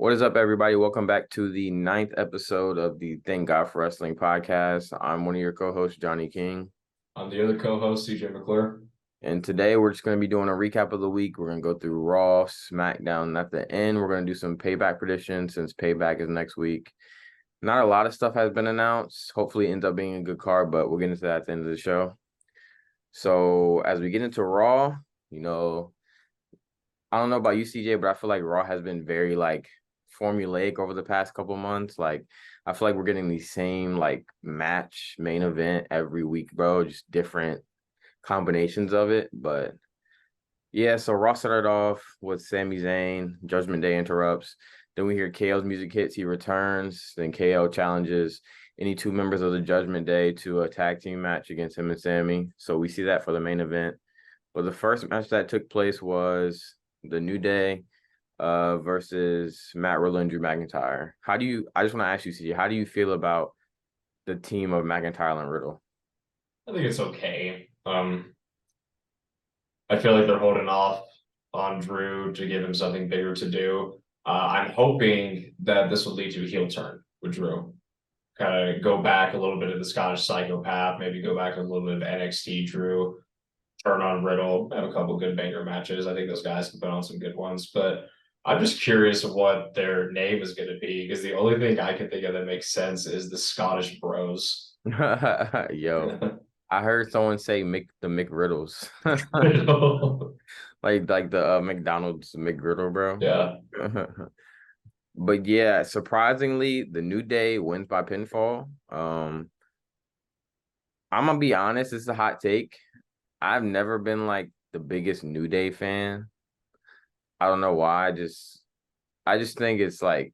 What is up, everybody? Welcome back to the ninth episode of the Thank God for Wrestling podcast. I'm one of your co-hosts, Johnny King. I'm the other co-host, CJ McClure. And today we're just going to be doing a recap of the week. We're going to go through Raw, Smackdown, and at the end, we're going to do some Payback predictions since Payback is next week. Not a lot of stuff has been announced. Hopefully it ends up being a good card, but we'll get into that at the end of the show. So as we get into Raw, I don't know about you, CJ, but I feel like Raw has been very, formulaic over the past couple months. Like, I feel like we're getting the same, match main event every week, bro. Just different combinations of it. But yeah, so Raw started off with Sami Zayn, Judgment Day interrupts. Then we hear KO's music hits, he returns. Then KO challenges any two members of the Judgment Day to a tag team match against him and Sami. So we see that for the main event. But the first match that took place was the New Day versus Matt Riddle and Drew McIntyre. I just want to ask you, CJ, how do you feel about the team of McIntyre and Riddle? I think it's okay. I feel like they're holding off on Drew to give him something bigger to do. I'm hoping that this will lead to a heel turn with Drew. Kind of go back a little bit of the Scottish psychopath, maybe go back to a little bit of NXT Drew, turn on Riddle, have a couple good banger matches. I think those guys can put on some good ones, but I'm just curious of what their name is going to be, because the only thing I can think of that makes sense is the Scottish Bros. Yo, I heard someone say the McRiddles. like the McDonald's McGriddle, bro. Yeah. But yeah, surprisingly, the New Day wins by pinfall. I'm gonna be honest, this is a hot take. I've never been like the biggest New Day fan. I don't know why. I just think it's like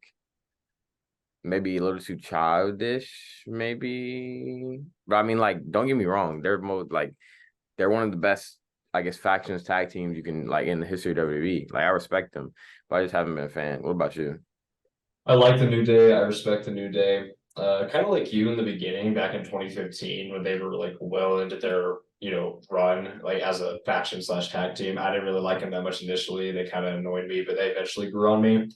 maybe a little too childish, maybe. But I mean, like, don't get me wrong. They're one of the best, I guess, factions tag teams you can in the history of WWE. Like, I respect them, but I just haven't been a fan. What about you? I like the New Day. I respect the New Day. Kind of like you in the beginning, back in 2015, when they were like well into their run, like as a faction slash tag team. I didn't really like them that much initially. They kind of annoyed me, but they eventually grew on me.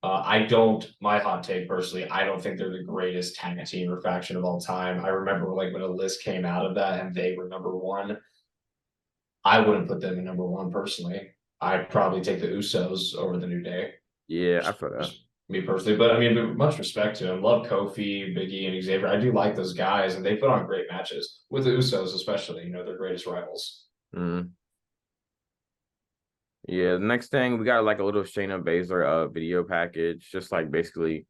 My hot take personally, I don't think they're the greatest tag team or faction of all time. I remember like when a list came out of that and they were number one. I wouldn't put them in number one personally. I'd probably take the Usos over the New Day. Yeah, I feel that. Me personally, but I mean, much respect to him. Love Kofi, Biggie, and Xavier. I do like those guys, and they put on great matches with the Usos, especially. Their greatest rivals. Mm. Yeah, the next thing we got like a little Shayna Baszler video package, just like basically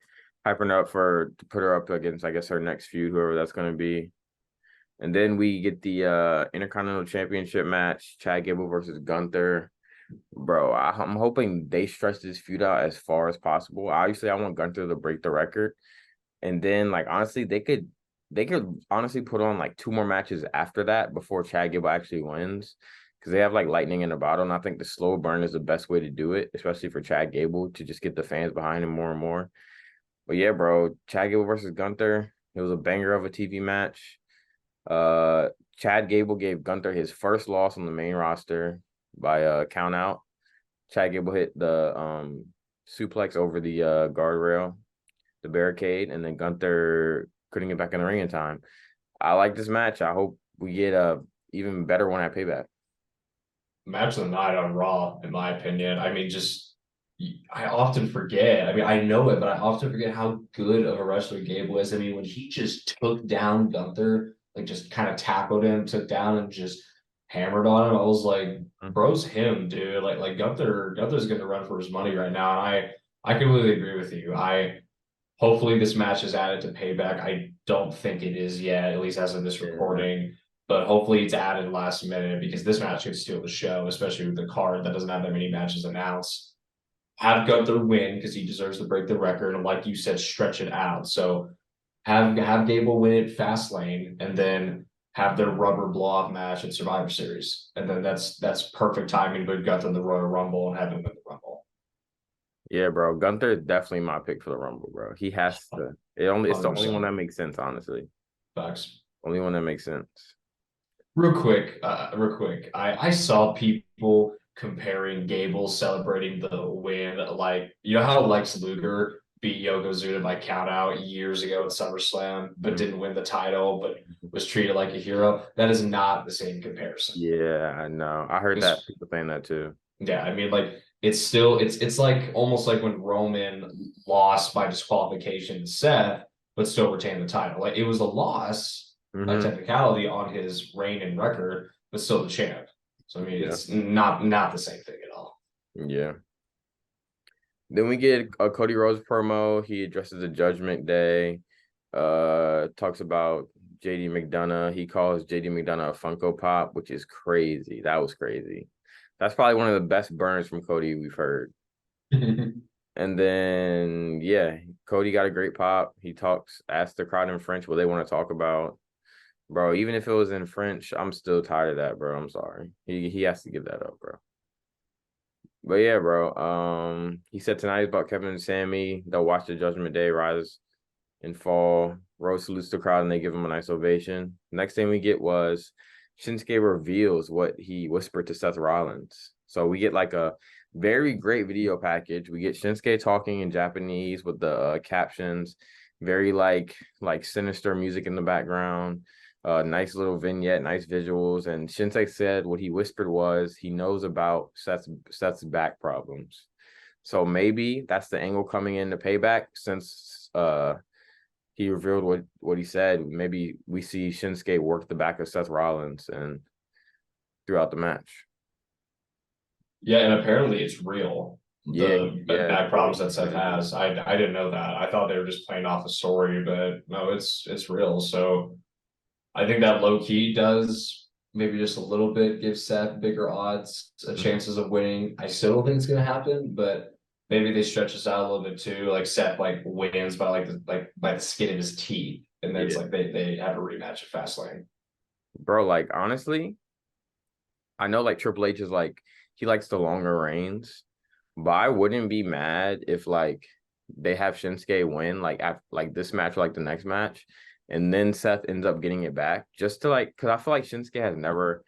hyping her up to put her up against, I guess, her next feud, whoever that's gonna be. And then we get the Intercontinental Championship match, Chad Gable versus Gunther. Bro, I'm hoping they stretch this feud out as far as possible. Obviously, I want Gunther to break the record. And then, honestly, they could honestly put on two more matches after that before Chad Gable actually wins. Because they have lightning in a bottle, and I think the slow burn is the best way to do it, especially for Chad Gable to just get the fans behind him more and more. But yeah, bro, Chad Gable versus Gunther. It was a banger of a TV match. Chad Gable gave Gunther his first loss on the main roster by a count out. Chad Gable hit the suplex over the guardrail, the barricade, and then Gunther couldn't get back in the ring in time. I like this match. I hope we get a even better one at Payback. Match of the night on Raw, in my opinion. I mean, I often forget. I mean, I know it, but I often forget how good of a wrestler Gable is. I mean, when he just took down Gunther, just kind of tackled him, took down and just hammered on him, I was like, bro's him, dude. Like Gunther's gonna run for his money right now. And I completely agree with you. Hopefully this match is added to Payback. I don't think it is yet, at least as of this recording. But hopefully it's added last minute, because this match could steal the show, especially with the card that doesn't have that many matches announced. Have Gunther win because he deserves to break the record, and like you said, stretch it out. So have Gable win it Fastlane, and then have their rubber blow off match at Survivor Series, and then that's perfect timing to put Gunther in the Royal Rumble and have him win the Rumble. Yeah, bro. Gunther is definitely my pick for the Rumble, bro. He has to. It's the only one that makes sense, honestly. Facts. Only one that makes sense. Real quick. I saw people comparing Gable celebrating the win, like you know how Lex Luger beat Yokozuna by count out years ago at SummerSlam, but Mhm. didn't win the title, but was treated like a hero. That is not the same comparison. Yeah, I know. I heard that It's people saying that too. yeah, I mean, like it's still it's like almost like when Roman lost by disqualification to Seth, but still retained the title. Like it was a loss by Hmm. technicality on his reign and record, but still the champ. So I mean, Yeah, it's not the same thing at all. yeah. Then we get a Cody Rhodes promo. He addresses the Judgment Day. Talks about JD McDonough. He calls JD McDonough a Funko Pop, which is crazy. That was crazy. That's probably one of the best burns from Cody we've heard. And then yeah, Cody got a great pop. He asked the crowd in French what they want to talk about. Bro, even if it was in French, I'm still tired of that, bro. I'm sorry. He has to give that up, bro. But yeah, bro. He said tonight is about Kevin and Sammy. They'll watch the Judgment Day rise and fall. Rose salutes the crowd and they give him a nice ovation. Next thing we get was Shinsuke reveals what he whispered to Seth Rollins. So we get like a very great video package. We get Shinsuke talking in Japanese with the captions, very like sinister music in the background. Nice little vignette, nice visuals. And Shinsuke said what he whispered was he knows about Seth's back problems. So maybe that's the angle coming into Payback since he revealed what he said. Maybe we see Shinsuke work the back of Seth Rollins and throughout the match. Yeah, and apparently it's real. Yeah, The yeah, back so problems that Seth crazy. has. I didn't know that. I thought they were just playing off a story, but no, it's real. So I think that low key does maybe just a little bit give Seth bigger odds, Mhm. chances of winning. I still don't think it's gonna happen, but maybe they stretch this out a little bit too. Like Seth like wins by like by the skin of his teeth, and then it's Yeah, like they have a rematch at Fastlane. bro. Like honestly, I know like Triple H is like he likes the longer reigns, but I wouldn't be mad if like they have Shinsuke win like after like this match or like the next match, and then Seth ends up getting it back just to like because I feel like Shinsuke has never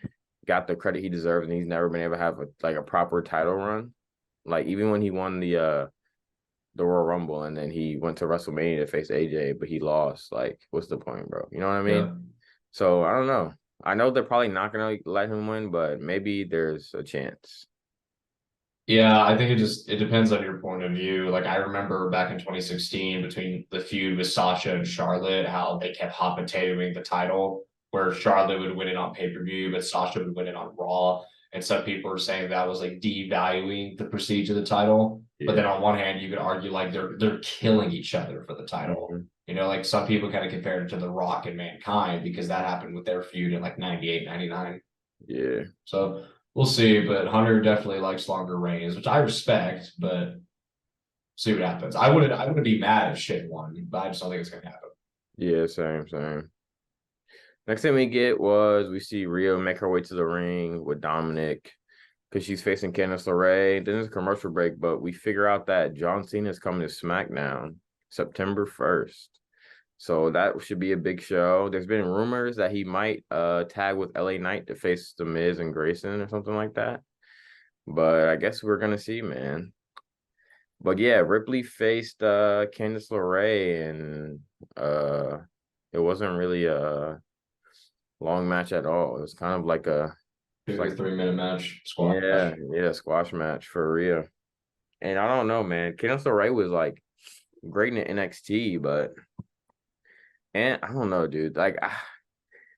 got the credit he deserves and he's never been able to have a proper title run. Like even when he won the Royal Rumble and then he went to WrestleMania to face AJ, but he lost. Like, what's the point, bro? You know what I mean? Yeah. So I don't know. I know they're probably not gonna let him win, but maybe there's a chance. Yeah, I think it depends on your point of view. Like I remember back in 2016 between the feud with Sasha and Charlotte, how they kept hot potatoing the title, where Charlotte would win it on pay-per-view, but Sasha would win it on Raw. And some people were saying that was like devaluing the prestige of the title. But Yeah. then on one hand, you could argue like they're killing each other for the title. Mhm. You know, like some people kind of compared it to The Rock and Mankind because that happened with their feud in like 98, 99. Yeah. So we'll see, but Hunter definitely likes longer reigns, which I respect, but see what happens. I wouldn't be mad if shit won, but I just don't think it's gonna happen. Yeah. Same. Same. Next thing we get was we see Rio make her way to the ring with Dominic because she's facing Candice LeRae. Then there's a commercial break, but we figure out that John Cena is coming to SmackDown September 1st. So that should be a big show. There's been rumors that he might tag with LA Knight to face The Miz and Grayson or something like that. But I guess we're gonna see, man. But yeah, Ripley faced Candice LeRae and uh it wasn't really a long match at all. It was kind of like it's 2 like to 3 minute match yeah, squash. yeah, squash match for real. And I don't know, man. Candice LeRae was like great in NXT, but and I don't know, dude. Like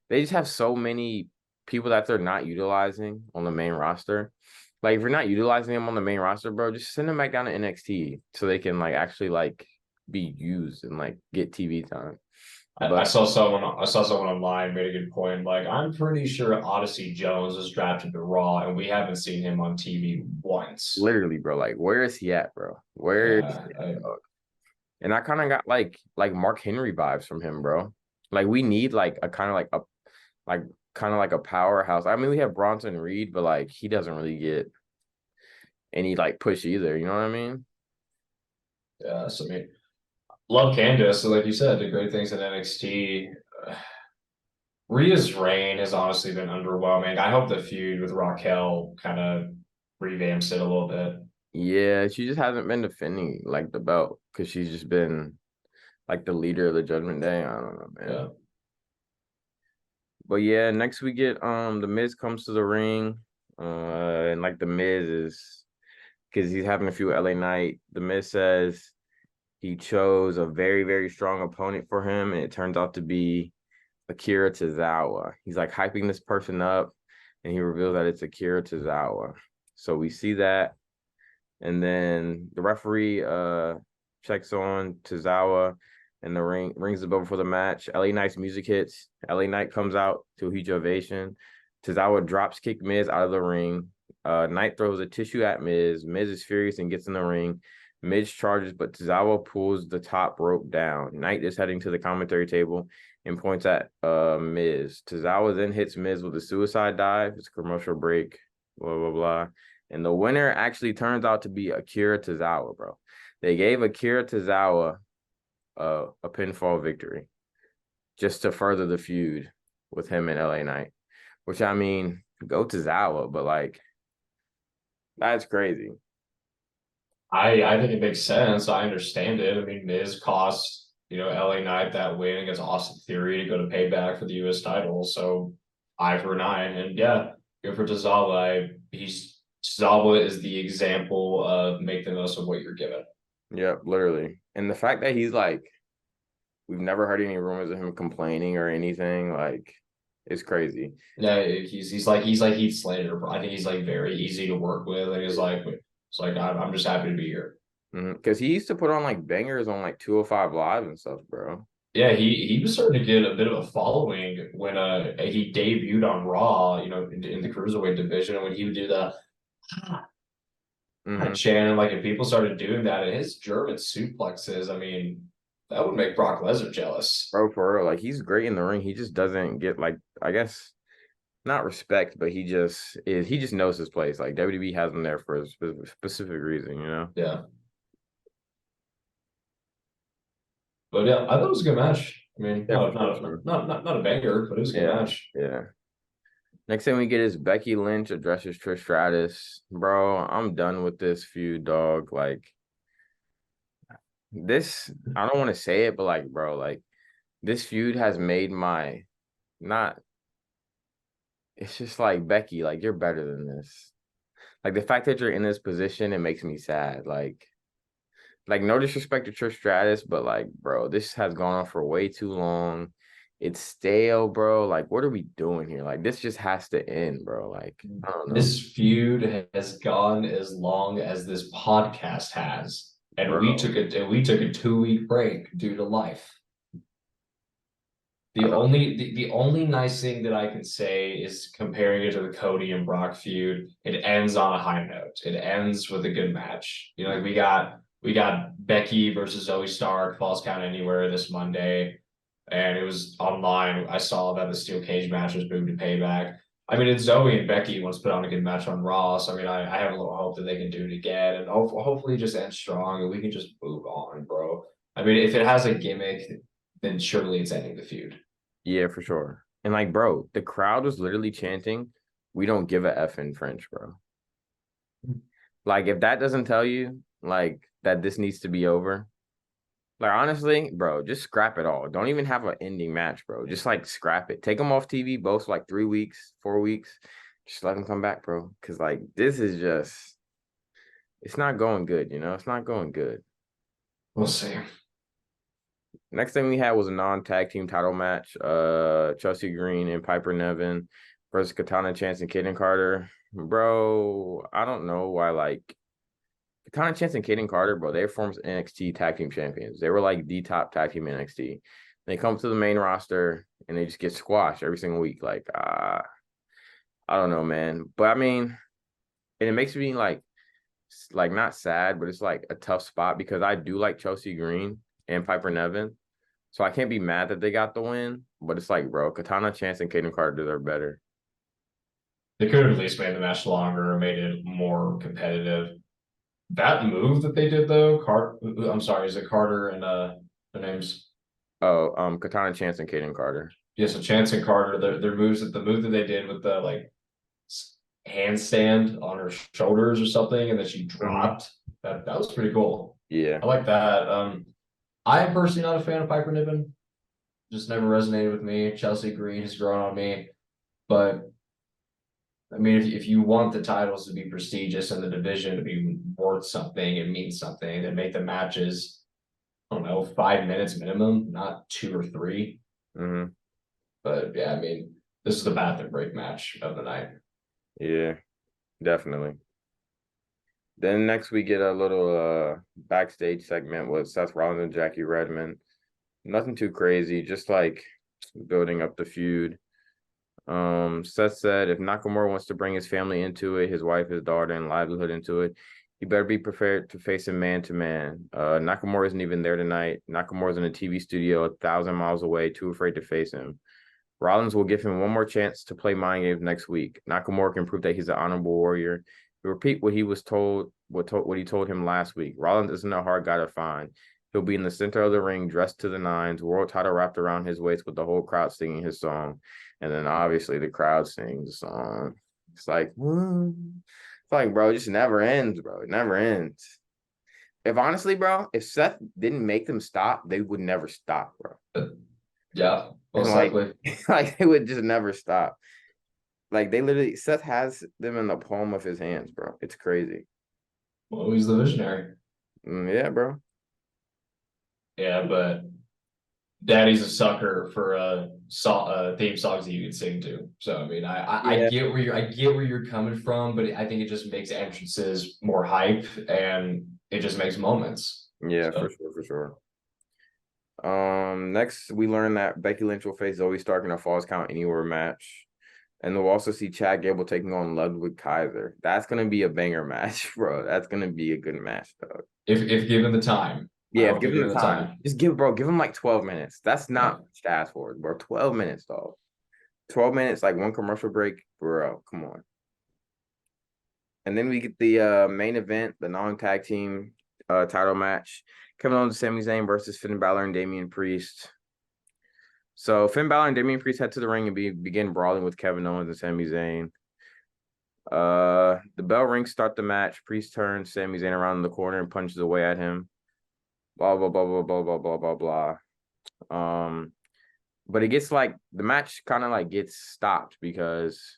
they just have so many people that they're not utilizing on the main roster. Like if you're not utilizing them on the main roster, bro, just send them back down to NXT so they can like actually like be used and like get TV time. I But saw someone online made a good point. Like, I'm pretty sure Odyssey Jones was drafted to Raw, and we haven't seen him on TV once. literally, bro, like where is he at, bro? Where is Yeah, he at, dog? And I kind of got like Mark Henry vibes from him, bro. Like we need like a kind of like kind of like a powerhouse. I mean, we have Bronson Reed, but like he doesn't really get any like push either. You know what I mean? yeah. So I mean, love Candace. So like you said, did great things in NXT. Rhea's reign has honestly been underwhelming. I hope the feud with Raquel kind of revamps it a little bit. Yeah, she just hasn't been defending like the belt because she's just been like the leader of the Judgment Day. I don't know, man. Yeah. But yeah, next we get the Miz comes to the ring. And like the Miz is because he's having a few LA Knight. The Miz says he chose a very, very strong opponent for him, and it turns out to be Akira Tozawa. He's like hyping this person up, and he reveals that it's Akira Tozawa. So we see that, and then the referee checks on Tozawa, and the rings the bell for the match. LA Knight's music hits. LA Knight comes out to a huge ovation. Tozawa drops kick Miz out of the ring. Knight throws a tissue at Miz. Miz is furious and gets in the ring. Miz charges, but Tozawa pulls the top rope down. Knight is heading to the commentary table and points at Miz. Tozawa then hits Miz with a suicide dive. It's a commercial break. Blah blah blah. And the winner actually turns out to be Akira Tozawa, bro. They gave Akira Tozawa a pinfall victory just to further the feud with him and LA Knight. Which I mean, go Tozawa, but like that's crazy. I think it makes sense. I understand it. I mean, Miz cost, LA Knight that win against Austin Theory to go to Payback for the US title. So eye for an eye. And yeah, good for Tozawa. Tozawa is the example of make the most of what you're given. Yep, literally. And the fact that he's like, we've never heard any rumors of him complaining or anything, like it's crazy. Yeah, he's like Heath Slater. I think he's like very easy to work with. And I'm just happy to be here. Because he used to put on like bangers on like 205 Live and stuff, bro. Yeah, he was starting to get a bit of a following when he debuted on Raw, in the cruiserweight division, when he would do the chant, and like if people started doing that, and his German suplexes, I mean, that would make Brock Lesnar jealous. Bro, for real, like he's great in the ring. He just doesn't get like, I guess, not respect, but he just knows his place. Like WWE has him there for a specific reason, you know? Yeah. But yeah, I thought it was a good match. I mean, Yeah, not a banger, but it was a good match. Yeah. Next thing we get is Becky Lynch addresses Trish Stratus. Bro, I'm done with this feud, dog. Like this, I don't want to say it, but like, bro, like this feud has made my not. It's just like Becky, like you're better than this. Like the fact that you're in this position, it makes me sad. Like no disrespect to Trish Stratus, but like, bro, this has gone on for way too long. It's stale, bro. Like, what are we doing here? Like, this just has to end, bro. Like, I don't know, This feud has gone as long as this podcast has, and bro. we took a 2 week break due to life. The only nice thing that I can say is comparing it to the Cody and Brock feud. It ends on a high note. It ends with a good match. Like we got Becky versus Zoe Stark, Falls Count Anywhere this Monday, and it was online. I saw that the steel cage match was moved to Payback. I mean, it's Zoe and Becky wants to put on a good match on Raw. So I mean, I have a little hope that they can do it again, and hopefully just end strong and we can just move on, bro. I mean, if it has a gimmick, then surely it's ending the feud. Yeah, for sure. And like, bro, the crowd was literally chanting, "We don't give a F in French, bro." Like, if that doesn't tell you like that this needs to be over, like honestly, bro, just scrap it all. Don't even have an ending match, bro. Just like scrap it. Take them off TV both for like 3 weeks, 4 weeks. Just let them come back, bro. Because like this is just, it's not going good. You know, it's not going good. We'll see. Next thing we had was a non-tag team title match. Chelsea Green and Piper Nevin versus Katana Chance and Kaden Carter. Bro, I don't know why like Katana Chance and Kaden Carter, bro, they formed NXT tag team champions. They were like the top tag team in NXT. They come to the main roster and they just get squashed every single week. Like, I don't know, man. But I mean, and it makes me like not sad, but it's like a tough spot because I do like Chelsea Green and Piper Nevin. So I can't be mad that they got the win, but it's like, bro, Katana Chance and Kaden Carter deserve better. They could have at least made the match longer, made it more competitive. That move that they did though, I'm sorry, is it Carter and their names? Oh, Katana Chance and Kaden Carter. Yeah, so Chance and Carter, their moves, the move that they did with the like handstand on her shoulders or something, and then she Mhm. dropped. That was pretty cool. Yeah. I like that. I am personally not a fan of Piper Niven. Just never resonated with me. Chelsea Green has grown on me, but I mean, if you want the titles to be prestigious and the division to be worth something and mean something, then make the matches, I don't know, 5 minutes minimum, not 2 or 3. Hmm. But yeah, I mean, this is the bathroom break match of the night. Yeah, definitely. Then next we get a little backstage segment with Seth Rollins and Jackie Redmond. Nothing too crazy, just like building up the feud. Seth said if Nakamura wants to bring his family into it, his wife, his daughter, and livelihood into it, he better be prepared to face him man to man. Nakamura isn't even there tonight. Nakamura's in a TV studio 1,000 miles away, too afraid to face him. Rollins will give him one more chance to play mind games next week. Nakamura can prove that he's an honorable warrior. He'll repeat what he was told, what he told him last week. Rollins isn't a hard guy to find. He'll be in the center of the ring, dressed to the nines, world title wrapped around his waist with the whole crowd singing his song. And then obviously the crowd sings the song. It's like, it's like, bro, it just never ends, bro. It never ends. If honestly, bro, if Seth didn't make them stop, they would never stop, bro. But yeah, And most like, likely. like they would just never stop. Like they literally, Seth has them in the palm of his hands, bro. It's crazy. Well, he's the visionary. Yeah, bro. Yeah, but Daddy's a sucker for theme songs that you can sing to. So I mean, I Yeah, get where you're coming from, but I think it just makes entrances more hype and it just makes moments. yeah, for So sure, for sure. Next we learn that Becky Lynch will face Zoe Stark in a Falls Count Anywhere match. And we'll also see Chad Gable taking on Ludwig Kaiser. That's gonna be a banger match, bro. That's gonna be a good match, dog. if given the time, I Yeah, if hope they're given given the the time, time. just give him like 12 minutes. That's not Yeah. much to ask for, bro. 12 minutes, dog. 12 minutes, like one commercial break, bro. Come on. And then we get the main event, the non-tag team title match. Kevin Owens and Sami Zayn versus Finn Balor and Damian Priest. So Finn Balor and Damian Priest head to the ring and begin brawling with Kevin Owens and Sami Zayn. The bell rings, start the match. Priest turns Sami Zayn around in the corner and punches away at him. Blah blah blah blah blah blah blah blah blah. But it gets like the match kind of like gets stopped because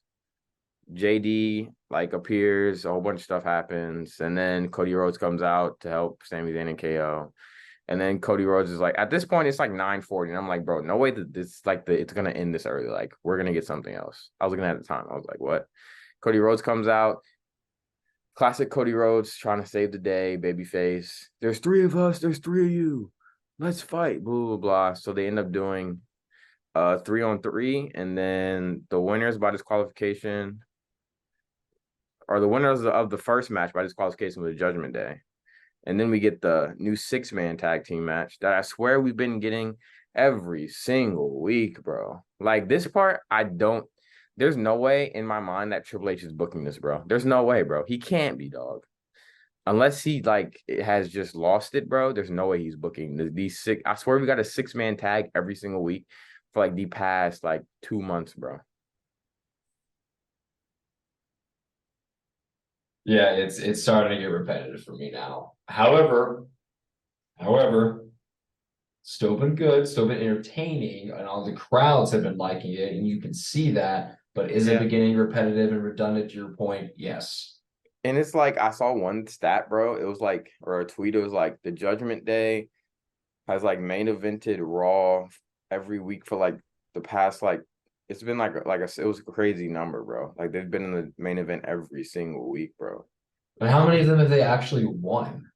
JD like appears, a whole bunch of stuff happens, and then Cody Rhodes comes out to help Sami Zayn and KO. And then Cody Rhodes is like, at this point, it's like 9:40. And I'm like, bro, no way that this like it's gonna end this early. Like, we're gonna get something else. I was looking at the time. I was like, what? Cody Rhodes comes out. Classic Cody Rhodes trying to save the day, babyface. There's three of us, there's three of you. Let's fight. Blah blah blah. So they end up doing 3-on-3, and then the winners by disqualification, or the winners of the first match by disqualification with the Judgment Day. And then we get the new 6-man tag team match that I swear we've been getting every single week, bro. Like this part, there's no way in my mind that Triple H is booking this, bro. There's no way, bro. He can't be, dog. Unless he like has just lost it, bro. There's no way he's booking these six. I swear we got a 6-man tag every single week for like the past like 2 months, bro. Yeah, it's starting to get repetitive for me now. However, still been good, still been entertaining, and all the crowds have been liking it, and you can see that. But is it Yeah. beginning repetitive and redundant to your point? Yes. And it's like I saw one stat, bro. It was like, or a tweet, it was like the Judgment Day has like main evented Raw every week for like the past like it's been it was a crazy number, bro. Like they've been in the main event every single week, bro. But how many of them have they actually won?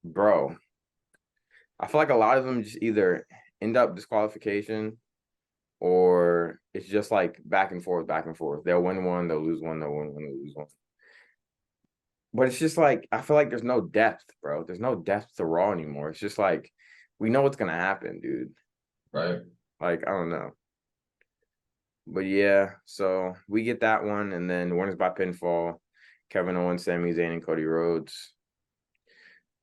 Bro, I feel like a lot of them just either end up disqualification or it's just like back and forth, back and forth. They'll win one, they'll lose one, they'll win one, they'll lose one. But it's just like I feel like there's no depth, bro. There's no depth to Raw anymore. It's just like we know what's gonna happen, dude. Right. Like I don't know. But yeah, so we get that one, and then winners by pinfall, Kevin Owens, Sami Zayn, and Cody Rhodes.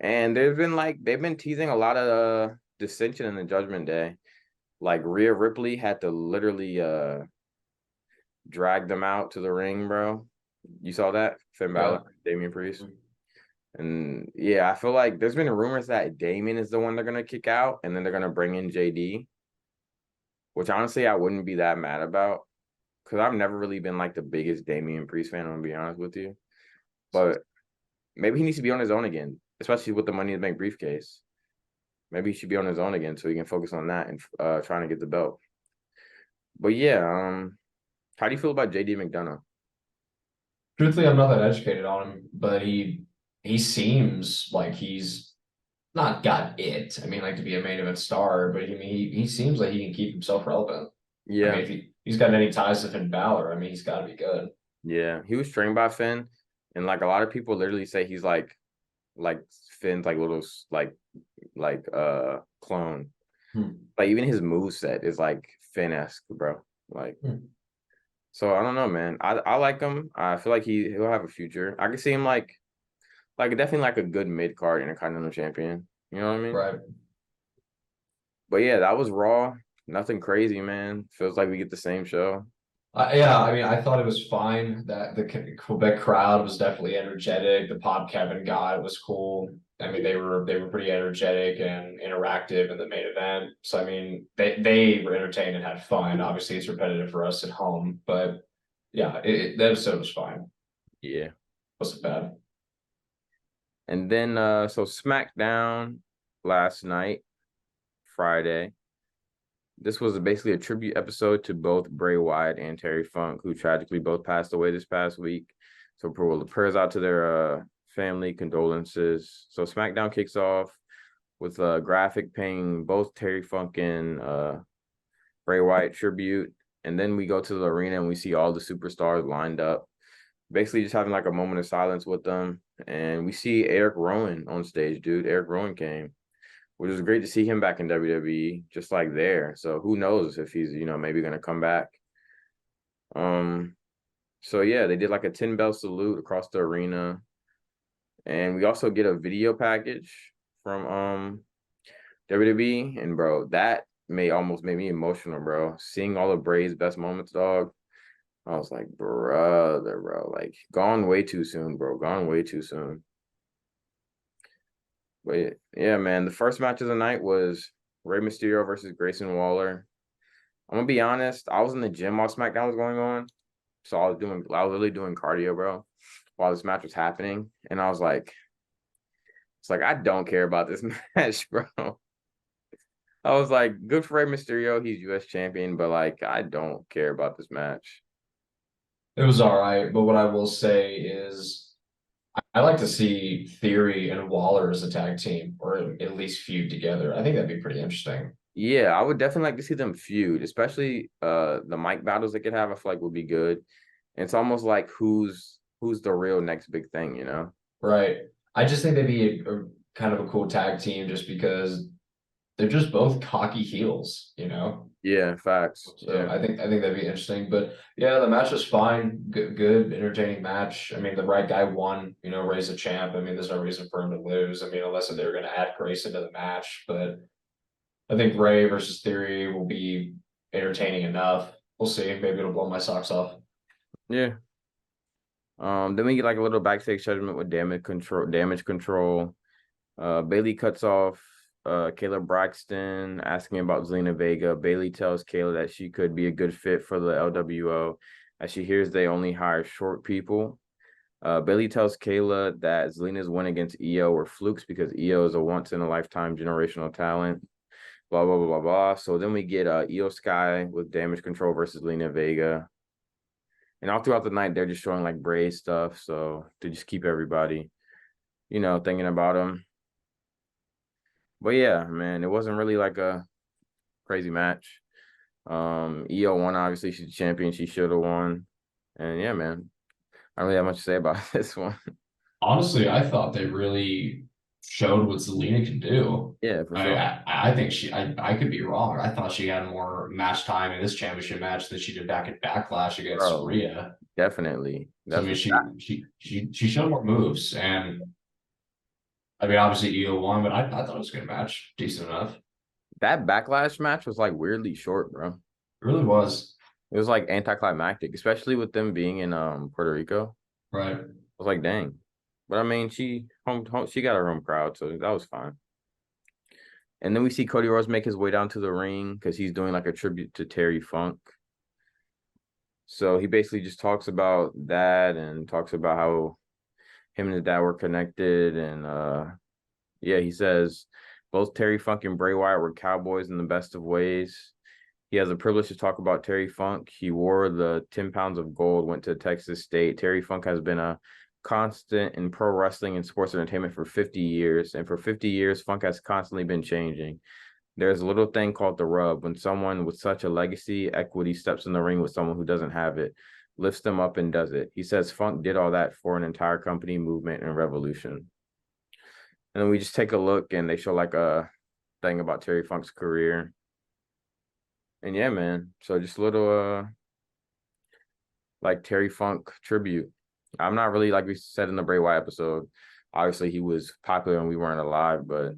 And they've been teasing a lot of dissension in the Judgment Day. Like Rhea Ripley had to literally drag them out to the ring, bro. You saw that? Finn Balor, Yeah. Damian Priest. And yeah, I feel like there's been rumors that Damian is the one they're gonna kick out, and then they're gonna bring in JD, which honestly I wouldn't be that mad about because I've never really been like the biggest Damian Priest fan. I'm gonna be honest with you, but maybe he needs to be on his own again, especially with the Money in the Bank briefcase. Maybe he should be on his own again so he can focus on that and trying to get the belt. But yeah, how do you feel about JD McDonough? Truthfully, I'm not that educated on him, but he seems like he's not got it. I mean, like to be a main event star, but I mean, he seems like he can keep himself relevant. I mean, Yeah, if he's got any ties to Finn Balor, I mean, he's got to be good. yeah, he was trained by Finn, and like a lot of people literally say he's like Finn's like little clone. Hmm. Like even his move set is like Finn-esque, bro. Like Hmm. so I don't know, man. I like him. I feel like he'll have a future. I can see him like definitely like a good mid card Intercontinental Champion. You know what I mean? Right. But yeah, that was Raw. Nothing crazy, man. Feels like we get the same show. Yeah, I mean, I thought it was fine that the Quebec crowd was definitely energetic. The Pop Kevin guy was cool. I mean, they were pretty energetic and interactive in the main event. So I mean, they were entertained and had fun. Obviously, it's repetitive for us at home, but yeah, the episode was fine. Yeah. Wasn't bad. And then so SmackDown last night, Friday. This was basically a tribute episode to both Bray Wyatt and Terry Funk, who tragically both passed away this past week. So prayers out to their family, condolences. So SmackDown kicks off with a graphic paying both Terry Funk and Bray Wyatt tribute. And then we go to the arena and we see all the superstars lined up, basically just having like a moment of silence with them. And we see Eric Rowan on stage, dude. Eric Rowan came, which was great to see him back in WWE, just like there. So who knows if he's, maybe gonna come back. Um, so yeah, they did like a 10 bell salute across the arena. And we also get a video package from WWE. And bro, that may almost made me emotional, bro. Seeing all of Bray's best moments, dog. I was like, brother, bro, like gone way too soon, bro. Gone way too soon. But yeah, man, the first match of the night was Rey Mysterio versus Grayson Waller. I'm gonna be honest, I was in the gym while SmackDown was going on. So I was literally doing cardio, bro, while this match was happening. And I was like, it's like I don't care about this match, bro. I was like, good for Rey Mysterio, he's US champion, but like I don't care about this match. It was all right, but what I will say is I like to see Theory and Waller as a tag team, or at least feud together. I think that'd be pretty interesting. Yeah, I would definitely like to see them feud, especially the mic battles they could have, I feel like would be good. It's almost like who's the real next big thing, you know? Right. I just think they'd be a kind of a cool tag team just because they're just both cocky heels, you know? Yeah, facts. So Yeah. I think that'd be interesting. But yeah, the match was fine. Good, entertaining match. I mean, the right guy won, Ray's a champ. I mean, there's no reason for him to lose. I mean, unless they were gonna add Grace into the match. But I think Ray versus Theory will be entertaining enough. We'll see. Maybe it'll blow my socks off. Yeah. Then we get like a little backstage segment with damage control. Bailey cuts off Kayla Braxton, asking about Zelina Vega. Bailey tells Kayla that she could be a good fit for the LWO, as she hears they only hire short people. Bailey tells Kayla that Zelina's win against Io were flukes because Io is a once in a lifetime generational talent. Blah blah blah blah blah. So then we get Io Sky with damage control versus Lena Vega. And all throughout the night, they're just showing like Bray stuff. So to just keep everybody, thinking about him. But yeah, man, it wasn't really like a crazy match. EO won, obviously. She's the champion. She should have won. And yeah, man, I don't really have much to say about this one. Honestly, I thought they really showed what Zelina can do. Yeah, for I sure. I think I could be wrong. I thought she had more match time in this championship match than she did back in Backlash against Bro, Rhea. definitely. So I mean, Definitely. she showed more moves, and I mean, obviously EO won, but I thought it was a good match, decent enough. That backlash match was like weirdly short, bro. It really was. It was like anticlimactic, especially with them being in Puerto Rico. Right. was like, dang. But I mean, she got her home crowd, so that was fine. And then we see Cody Rhodes make his way down to the ring because he's doing like a tribute to Terry Funk. So he basically just talks about that and talks about how him and his dad were connected. And yeah, he says both Terry Funk and Bray Wyatt were cowboys in the best of ways. He has the privilege to talk about Terry Funk. He wore the 10 pounds of gold, went to Texas State. Terry Funk has been a constant in pro wrestling and sports entertainment for 50 years. And for 50 years, Funk has constantly been changing. There's a little thing called the rub when someone with such a legacy equity steps in the ring with someone who doesn't have it, lifts them up and does it. He says Funk did all that for an entire company, movement, and revolution. And then we just take a look and they show like a thing about Terry Funk's career. And yeah, man. So just a little like Terry Funk tribute. I'm not really, like we said in the Bray Wyatt episode, obviously he was popular and we weren't alive, but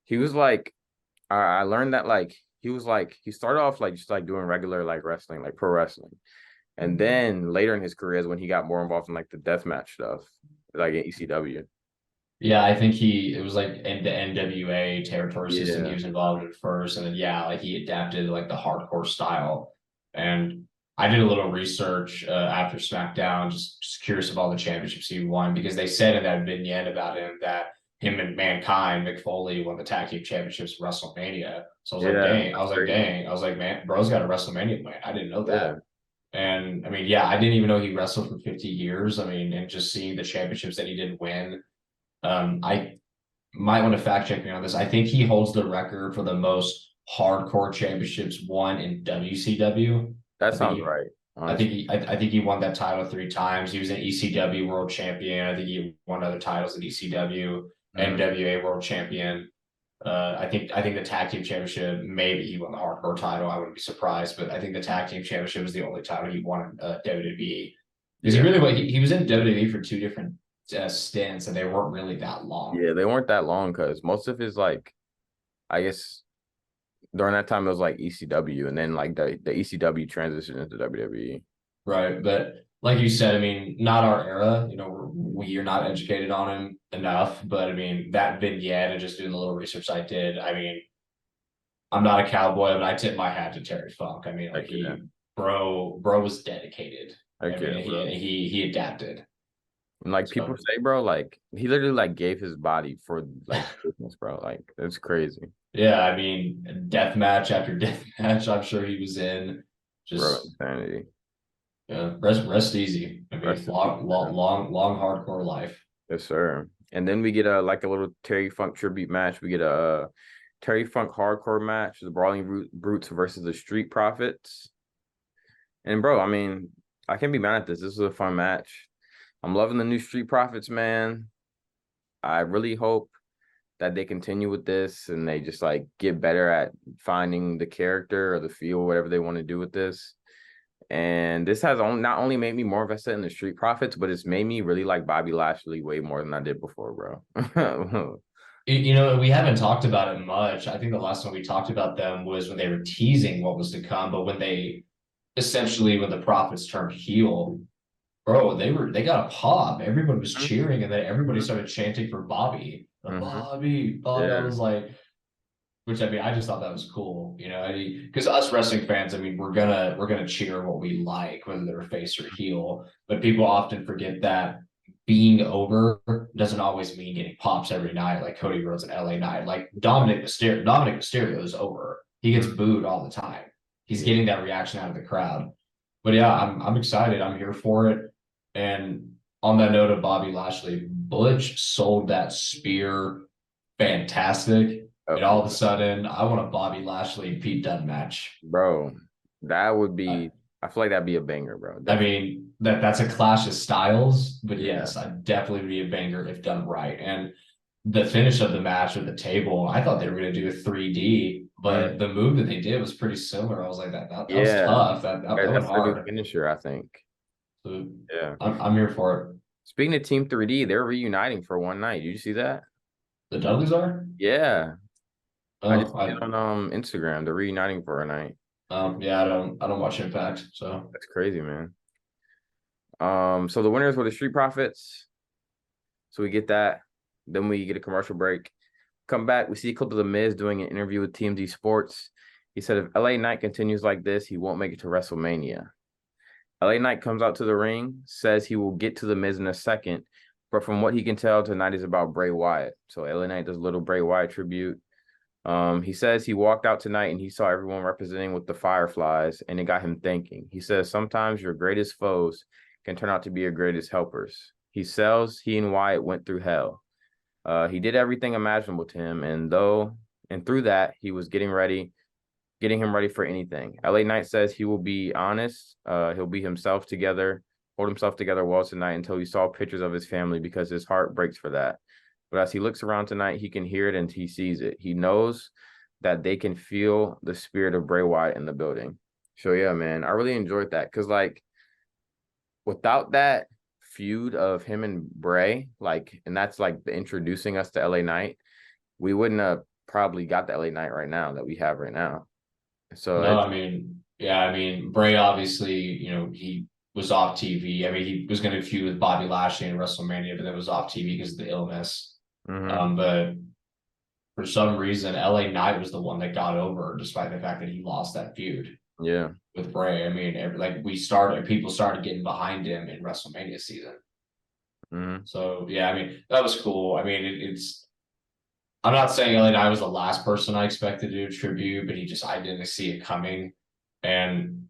he was like I learned that like he started off like just like doing regular like wrestling, like pro wrestling. And then later in his career is when he got more involved in like the deathmatch stuff, like in ECW. Yeah, I think it was like in the NWA territory system he Yeah. was involved in first, and then yeah, like he adapted like the hardcore style. And I did a little research after SmackDown, just curious of all the championships he won because they said in that vignette about him that him and Mankind, Mick Foley won the tag team championships at WrestleMania. So I was like, Yeah. dang, I That's was like, crazy. dang, I was like, man, bro's got a WrestleMania win. I didn't know Yeah. that. And I mean, yeah, I didn't even know he wrestled for 50 years. I mean, and just seeing the championships that he did win. I might want to fact check me on this. I think he holds the record for the most hardcore championships won in WCW. That I think sounds he, right, I think honestly. he, I think he won that title 3 times. He was an ECW World Champion. I think he won other titles in ECW, Mhm. NWA World Champion. I think the tag team championship. Maybe he won the hardcore title. I wouldn't be surprised, but I think the tag team championship was the only title he won in WWE because Yeah. he was in WWE for two different stints, and they weren't really that long. Yeah, they weren't that long because most of his like I guess during that time it was like ECW and then like the ECW transitioned into WWE. Right. But like you said, I mean, not our era. We are not educated on him enough. But I mean, that vignette and just doing the little research I did, I mean, I'm not a cowboy, but I tip my hat to Terry Funk. I mean, like Heck yeah. bro was dedicated. I Heck mean, yeah, bro. he adapted. And like people So say, bro, like he literally like gave his body for like business, bro. Like it's crazy, yeah, I mean, death match after death match, I'm sure he was in. bro. Just Insanity. rest easy. I mean, Rest in peace, man. long hardcore life. Yes, sir. And then we get a like a little Terry Funk tribute match. We get a Terry Funk hardcore match, the Brawling Brutes versus the Street Profits. And bro, I mean, I can't be mad at this. This is a fun match. I'm loving the new Street Profits, man. I really hope that they continue with this and they just like get better at finding the character or the feel, whatever they want to do with this. And this has not only made me more invested in the Street Profits, but it's made me really like Bobby Lashley way more than I did before, bro. We haven't talked about it much. I think the last time we talked about them was when they were teasing what was to come, but when the Profits turned heel, bro, they got a pop. Everyone was cheering, and then everybody started chanting for Bobby. Mm-hmm. Bobby, Bobby. I Yeah. was like, which I mean, I just thought that was cool, because us wrestling fans, I mean, we're gonna cheer what we like, whether they're face or heel. But people often forget that being over doesn't always mean getting pops every night, like Cody Rhodes and LA Knight. Like Dominic Mysterio is over. He gets Mhm. booed all the time. He's Yeah. getting that reaction out of the crowd. But yeah, I'm excited. I'm here for it. And on that note of Bobby Lashley, Butch sold that spear fantastic. Oh, And all of a yeah. sudden, I want a Bobby Lashley Pete Dunne match. Bro, that would I, be, I feel like that'd be a banger, bro. I Definitely. mean, that's a clash of styles, but Yeah. yes, I definitely would be a banger if done right. And the finish of the match at the table, I thought they were going to do a 3D, but Mm. the move that they did was pretty similar. I was like, that was Yeah. tough. That went That's the new hard. finisher, I think. So Yeah. I'm here for it. Speaking of Team 3D, they're reuniting for one night. Did you see that? The Dudleys are? Yeah. I just Oh, see it on Instagram. They're reuniting for a night. yeah, I don't watch Impact, so That's crazy, man. So the winners were the Street Profits. So we get that. Then we get a commercial break. Come back, we see a clip of The Miz doing an interview with TMZ Sports. He said if LA Knight continues like this, he won't make it to WrestleMania. LA Knight comes out to the ring, says he will get to The Miz in a second, but from what he can tell, tonight is about Bray Wyatt. So LA Knight does a little Bray Wyatt tribute. He says he walked out tonight and he saw everyone representing with the Fireflies, and it got him thinking. He says sometimes your greatest foes can turn out to be your greatest helpers. He sells he and Wyatt went through hell. He did everything imaginable to him, and through that, he was getting him ready for anything. LA Knight says he will be honest. He'll be hold himself together well tonight until he saw pictures of his family because his heart breaks for that. But as he looks around tonight, he can hear it and he sees it. He knows that they can feel the spirit of Bray Wyatt in the building. So yeah, man, I really enjoyed that because like without that feud of him and Bray, like, and that's like the introducing us to LA Knight, we wouldn't have probably got the LA Knight right now that we have right now. So No, it's I mean, yeah, I mean, Bray obviously, he was off TV. I mean, he was going to feud with Bobby Lashley in WrestleMania, but then was off TV because of the illness. But for some reason, LA Knight was the one that got over, despite the fact that he lost that feud. Yeah. With Bray. I mean, people started getting behind him in WrestleMania season. So yeah, I mean, that was cool. I mean, it's. I'm not saying LA Knight was the last person I expected to do a tribute, but I didn't see it coming. And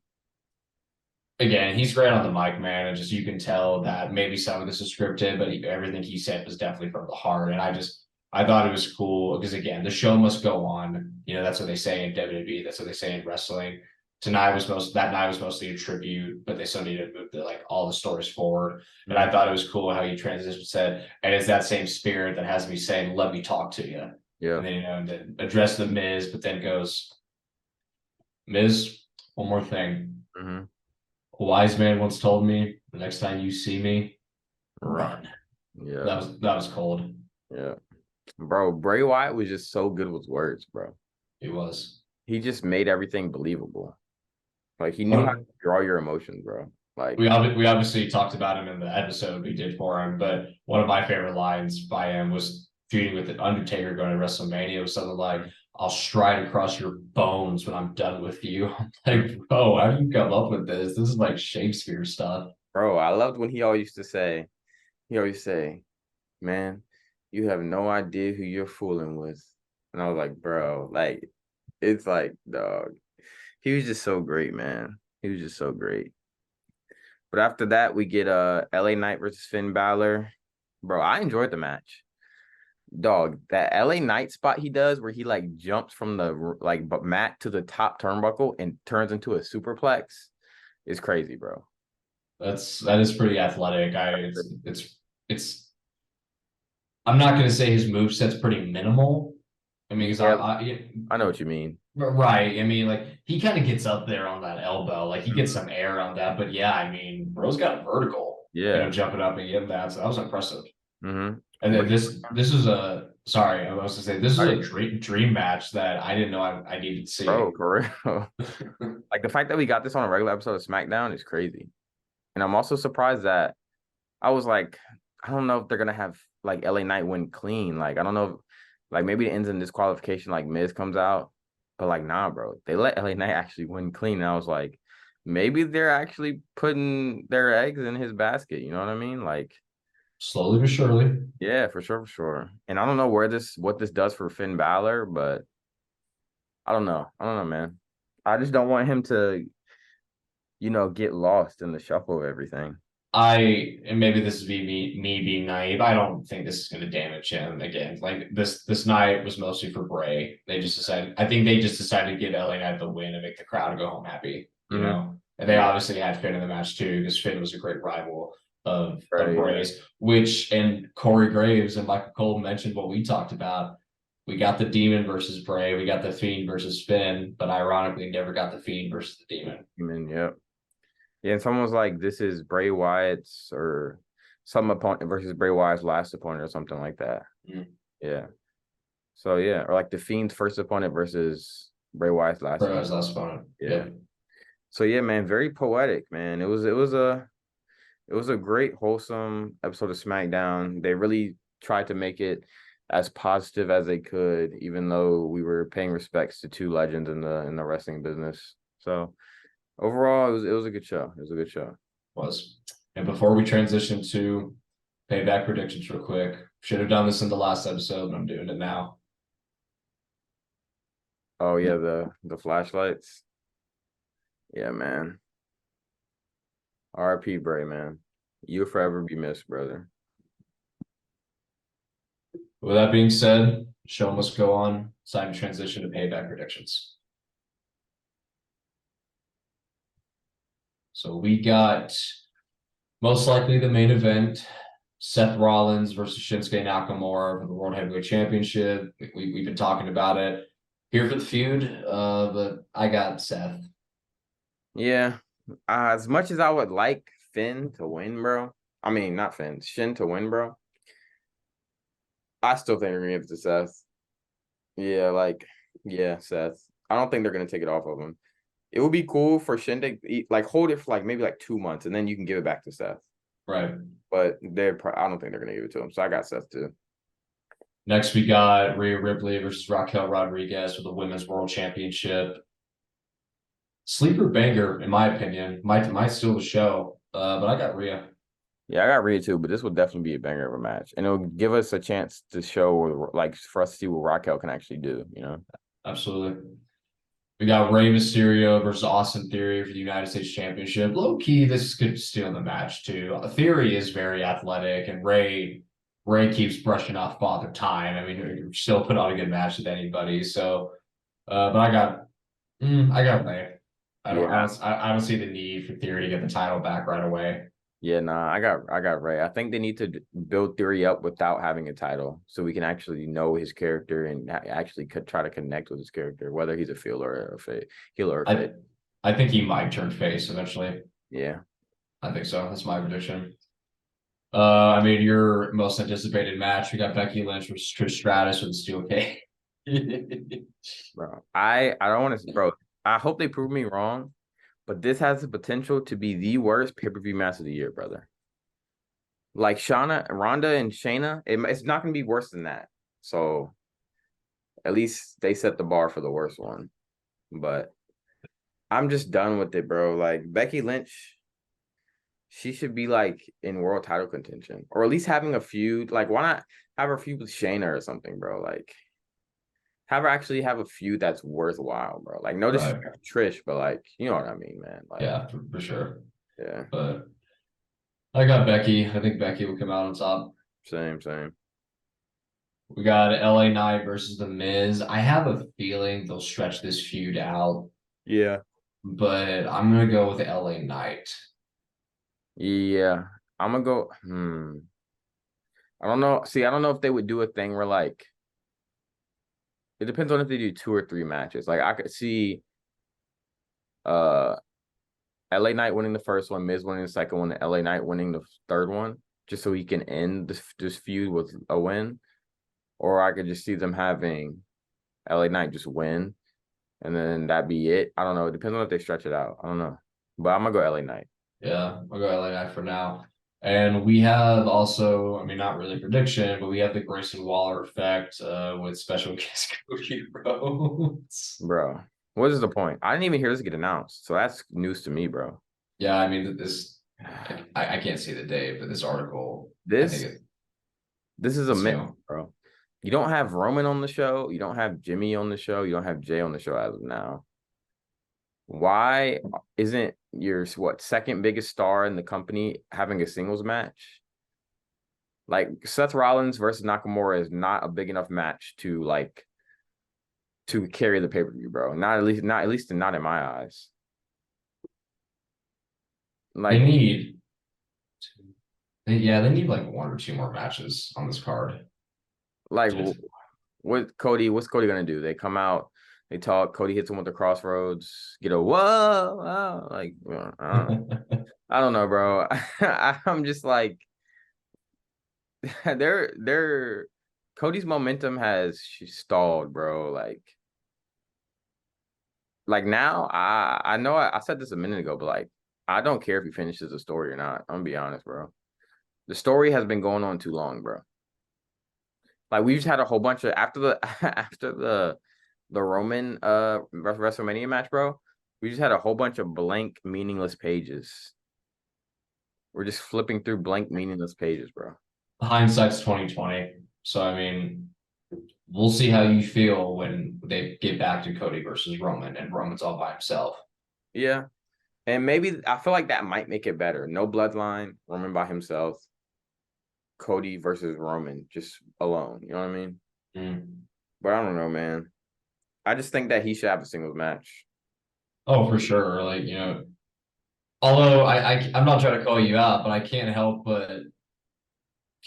again, he's great on the mic, man. And you can tell that maybe some of this is scripted, but everything he said was definitely from the heart. And I thought it was cool because again, the show must go on. That's what they say in WWE. That's what they say in wrestling. That night was mostly a tribute, but they still needed to move all the stories forward. And I thought it was cool how he transitioned, said, and it's that same spirit that has me saying, "Let me talk to you." Yeah. And then and then address the Miz, but then goes, "Miz, one more thing. A wise man once told me, the next time you see me, run." Yeah. That was cold. Yeah. Bro, Bray Wyatt was just so good with words, bro. He was. He just made everything believable. Like he knew how to draw your emotions, bro. Like we obviously talked about him in the episode we did for him, but one of my favorite lines by him was feuding with the Undertaker going to WrestleMania. It was something like, "I'll stride across your bones when I'm done with you." I'm like, bro, how do you come up with this? This is like Shakespeare stuff. Bro, I loved when he always say, "Man, you have no idea who you're fooling with." And I was like, bro, like, it's like, dog. He was just so great, man. He was just so great. But after that, we get LA Knight versus Finn Balor. Bro, I enjoyed the match. Dog, that LA Knight spot he does where he like jumps from the mat to the top turnbuckle and turns into a superplex is crazy, bro. That is pretty athletic. It's I'm not gonna say his moveset's pretty minimal. I mean, I know what you mean. Right. I mean, like he kind of gets up there on that elbow, like he gets some air on that. But yeah, I mean, bro's got vertical. Yeah, jumping up and getting that. So that was impressive. And then this is a sorry, I was to say this is a dream match that I didn't know I needed to see. Bro, for real. Like the fact that we got this on a regular episode of SmackDown is crazy. And I'm also surprised that I was like, I don't know if they're gonna have like LA Knight win clean. Like, I don't know if, like maybe it ends in disqualification, like Miz comes out. But like, nah, bro. They let LA Knight actually win clean. And I was like, maybe they're actually putting their eggs in his basket. You know what I mean? Like slowly but surely. Yeah, for sure. And I don't know what this does for Finn Balor, but I don't know, man. I just don't want him to, get lost in the shuffle of everything. And maybe this is me being naive. I don't think this is going to damage him again. Like this night was mostly for Bray. I think they just decided to give LA Knight the win and make the crowd go home happy. And they obviously had Finn in the match too because Finn was a great rival of Bray's. And Corey Graves and Michael Cole mentioned what we talked about. We got the Demon versus Bray. We got the Fiend versus Finn, but ironically, never got the Fiend versus the Demon. Yep. Yeah, and someone was like, "This is Bray Wyatt's or some opponent versus Bray Wyatt's last opponent or something like that." Yeah. So yeah, or like the Fiend's first opponent versus Bray Wyatt's last opponent. Yeah. So yeah, man, very poetic, man. It was It was a great, wholesome episode of SmackDown. They really tried to make it as positive as they could, even though we were paying respects to two legends in the wrestling business. So overall, it was a good show. It was a good show. Was. And before we transition to payback predictions real quick, should have done this in the last episode, but I'm doing it now. Oh yeah, the flashlights. Yeah, man. R.I.P. Bray, man. You'll forever be missed, brother. With that being said, show must go on. It's time to transition to payback predictions. So we got most likely the main event, Seth Rollins versus Shinsuke Nakamura for the World Heavyweight Championship. We've been talking about it. Here for the feud, but I got Seth. Yeah. As much as I would like Finn to win, bro. I mean, not Finn, Shin to win, bro. I still think they're gonna give it to Seth. Yeah, yeah, Seth. I don't think they're gonna take it off of him. It would be cool for Shin to like hold it for like maybe like 2 months, and then you can give it back to Seth. Right. But I don't think they're gonna give it to him. So I got Seth too. Next, we got Rhea Ripley versus Raquel Rodriguez for the Women's World Championship. Sleeper banger, in my opinion. Might steal the show, but I got Rhea. Yeah, I got Rhea too, but this would definitely be a banger of a match, and it'll give us a chance to show, like, for us to see what Raquel can actually do. You know. Absolutely. We got Rey Mysterio versus Austin Theory for the United States Championship. Low key, this could steal the match too. Theory is very athletic, and Rey keeps brushing off Father Time. I mean, still put on a good match with anybody. So, but I got Rey. Yeah, I don't see the need for Theory to get the title back right away. yeah, nah, I got Ray. I think they need to build Theory up without having a title, so we can actually know his character and actually could try to connect with his character, whether he's a heel or a face, heel or a face. I think he might turn face eventually. Yeah, I think so. That's my prediction. I mean, your most anticipated match, we got Becky Lynch versus Trish Stratus with the steel cage. bro. I don't want to, bro. I hope they prove me wrong, but this has the potential to be the worst pay-per-view match of the year, brother. Like Ronda and Shayna, it's not gonna be worse than that. So at least they set the bar for the worst one. But I'm just done with it, bro. Like Becky Lynch, she should be like in world title contention, or at least having a feud. Like, why not have her feud with Shayna or something, bro? Like, have her actually have a feud that's worthwhile, bro. Like, no disrespect to Trish, but like, you know what I mean, man. Like, Yeah, for sure. yeah, But I got Becky. I think Becky will come out on top. same. We got LA Knight versus The Miz. I have a feeling they'll stretch this feud out, Yeah, but I'm gonna go with LA Knight. yeah. I'm gonna go. I don't know. See, I don't know if they would do a thing where like it depends on if they do 2 or 3 matches. Like I could see uh LA Knight winning the first one, Miz winning the second one, and LA Knight winning the third one, just so he can end this feud with a win. Or I could just see them having LA Knight just win, and then that be it. I don't know. It depends on if they stretch it out. I don't know. But I'm gonna go LA Knight. Yeah, I'll go LA Knight for now. And we have also, I mean, not really prediction, but we have the Grayson Waller effect with special guest Cody Rhodes. Bro, what is the point? I didn't even hear this get announced. So that's news to me, bro. Yeah, I mean, I can't see the date, but this article, I think this is a myth, new. bro. You don't have Roman on the show. You don't have Jimmy on the show. You don't have Jay on the show as of now. Why isn't your second biggest star in the company having a singles match? Like Seth Rollins versus Nakamura is not a big enough match to carry the pay-per-view, bro. Not at least not in my eyes. Like they need like 1 or 2 more matches on this card. like what's Cody gonna do? They come out, they talk, Cody hits him with the crossroads, get a whoa, like I don't know, bro. I'm just like they're Cody's momentum has stalled, bro. Like now, I know I said this a minute ago, but like I don't care if he finishes the story or not. I'm gonna be honest, bro. The story has been going on too long, bro. Like we just had a whole bunch of after the after the Roman WrestleMania match, bro. We just had a whole bunch of blank, meaningless pages. We're just flipping through blank, meaningless pages, bro. Hindsight's 2020. So I mean, we'll see how you feel when they get back to Cody versus Roman and Roman's all by himself. Yeah. And maybe I feel like that might make it better. No bloodline, Roman by himself, Cody versus Roman just alone. You know what I mean? Mm. But I don't know, man. I just think that he should have a singles match. Oh, for sure. Like, although I'm not trying to call you out, but I can't help but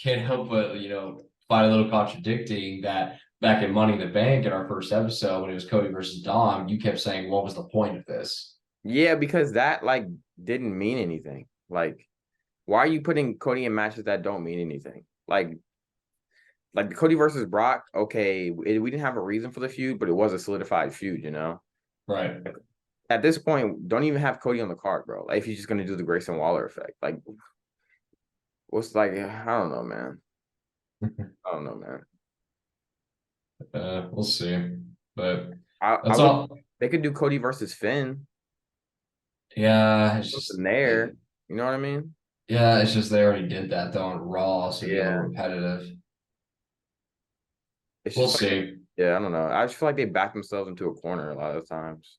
find a little contradicting that back in Money in the Bank in our first episode when it was Cody versus Dom, you kept saying, what was the point of this? Yeah, because that like didn't mean anything. Like, why are you putting Cody in matches that don't mean anything? Like the Cody versus Brock, okay, we didn't have a reason for the feud, but it was a solidified feud, you know? Right. At this point, don't even have Cody on the card, bro. Like, if he's just gonna do the Grayson Waller effect. Like, what's like, I don't know, man. I don't know, man. We'll see. But I that's would all. they could do Cody versus Finn. Yeah, it's Something just there. You know what I mean? yeah, it's just they already did that though on Raw, so it'd be a little Yeah. repetitive. It's We'll just like see. yeah, I don't know. I just feel like they back themselves into a corner a lot of times.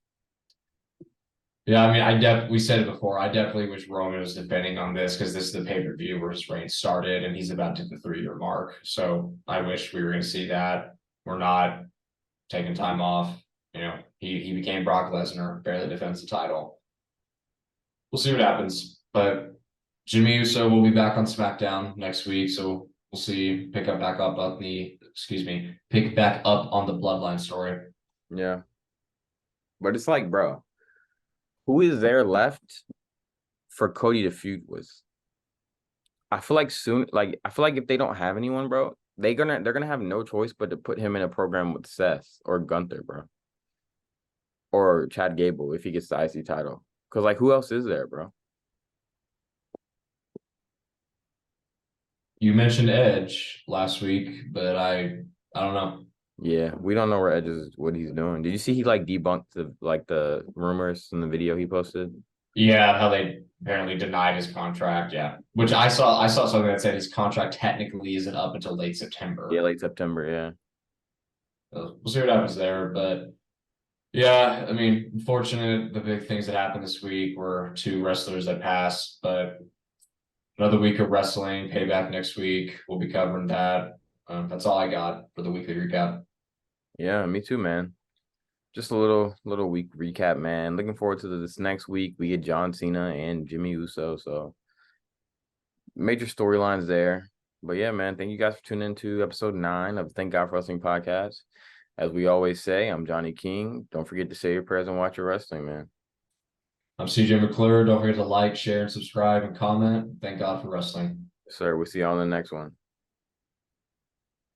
Yeah, I mean, we said it before. I definitely wish Roman was defending on this because this is the pay-per-view where his reign started and he's about to hit the 3-year mark. So I wish we were going to see that. We're not taking time off. He became Brock Lesnar, barely defends the title. We'll see what happens. But Jimmy Uso will be back on SmackDown next week, so we'll see. Pick back up on the Bloodline story. Yeah. But it's like, bro, who is there left for Cody to feud with? I feel like soon, like I feel like if they don't have anyone, bro, they're gonna have no choice but to put him in a program with Seth or Gunther, bro, or Chad Gable if he gets the IC title. Cause like who else is there, bro? You mentioned Edge last week, but I don't know. Yeah, we don't know where Edge is, what he's doing. Did you see he like debunked the rumors in the video he posted? Yeah, how they apparently denied his contract. Yeah, which I saw something that said his contract technically isn't up until late Yeah, September. late September. Yeah, We'll see what happens there. But yeah, I mean, unfortunate. The big things that happened this week were two wrestlers that passed, but another week of wrestling. Payback next week. We'll be covering that. That's all I got for the weekly recap. yeah, me too, man. Just a little week recap, man. Looking forward to this next week. We get John Cena and Jimmy Uso, so major storylines there. But yeah, man, thank you guys for tuning into episode 9 of Thank God for Wrestling podcast. As we always say, I'm Johnny King. Don't forget to say your prayers and watch your wrestling, man. I'm CJ McClure. Don't forget to like, share, and subscribe and comment. Thank God for wrestling. Sir, we'll see you on the next one.